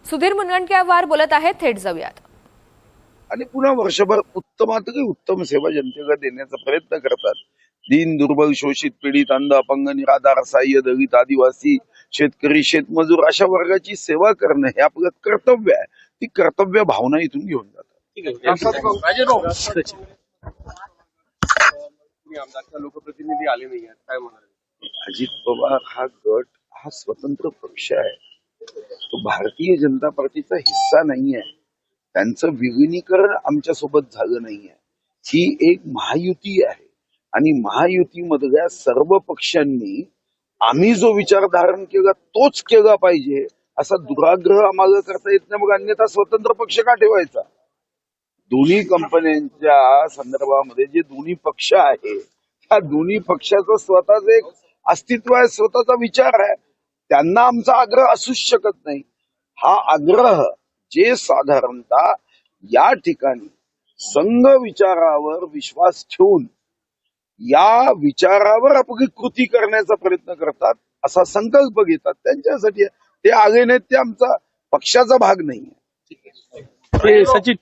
सुधीर मुनगंटीवार बोलत आहेत, थेट जाऊयात. आणि पुन्हा वर्षभर उत्तमातही उत्तम सेवा जनतेला देण्याचा प्रयत्न करतात. दीन दुर्बल शोषित पीडित अंध अपंग निराधार असहाय्य दलित आदिवासी शेतकरी शेतमजूर अशा वर्गाची सेवा करणं हे आपलं कर्तव्य आहे. ती कर्तव्य भावना इथून घेऊन जातात. लोकप्रतिनिधी आले नाही आहेत, काय म्हणाले? अजित पवार हा गट हा स्वतंत्र पक्ष आहे. तो भारतीय जनता पार्टीचा हिस्सा नाहीये. त्यांचं विलिनीकरण आमच्या सोबत झालं नाहीये. ही एक महायुती आहे आणि महायुतीमधल्या सर्व पक्षांनी आम्ही जो विचार धारण केला तोच केला पाहिजे असा दुराग्रह आम्हाला करता येत नाही. मग अन्यथा स्वतंत्र पक्ष का ठेवायचा? दोन्ही कंपन्यांच्या संदर्भामध्ये जे दोन्ही पक्ष आहे त्या दोन्ही पक्षाचं स्वतःच एक अस्तित्व आहे, स्वतःचा विचार आहे. त्यांना आमचा आग्रह असूच शकत नाही. हा आग्रह जे साधारणतः या ठिकाणी संघ विचारावर विश्वास ठेवून या विचारावर आपली कृती करण्याचा प्रयत्न करतात, असा संकल्प घेतात, त्यांच्यासाठी ते आले नाहीत, ते आमचा पक्षाचा भाग नाहीये. सचिन,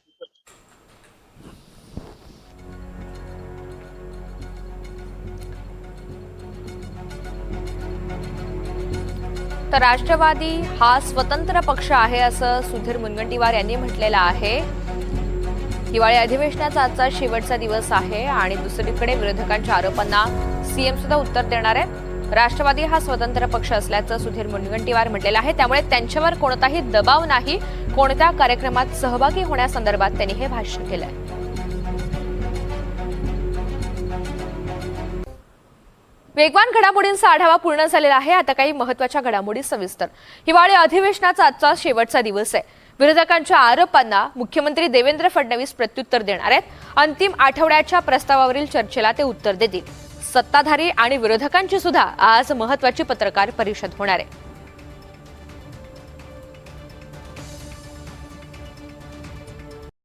तर राष्ट्रवादी हा स्वतंत्र पक्ष आहे असं सुधीर मुनगंटीवार यांनी म्हटलेलं आहे. हिवाळी अधिवेशनाचा आजचा शेवटचा दिवस आहे आणि दुसरीकडे विरोधकांच्या आरोपांना सीएम सुद्धा उत्तर देणार आहे. राष्ट्रवादी हा स्वतंत्र पक्ष असल्याचं सुधीर मुनगंटीवार म्हटलेलं आहे. त्यामुळे त्यांच्यावर कोणताही दबाव नाही. कोणत्या कार्यक्रमात सहभागी होण्यासंदर्भात त्यांनी हे भाष्य केलंय. वेगवान घडामोडींचा आढावा पूर्ण झालेला आहे. आता काही महत्त्वाच्या घडामोडी सविस्तर. हिवाळी अधिवेशनाचा आजचा शेवटचा दिवस आहे. विरोधकांच्या आरोपांना मुख्यमंत्री देवेंद्र फडणवीस प्रत्युत्तर देणार आहेत. अंतिम आठवड्याच्या प्रस्तावावरील चर्चेला ते उत्तर देतील. सत्ताधारी आणि विरोधकांची सुद्धा आज महत्त्वाची पत्रकार परिषद होणार आहे.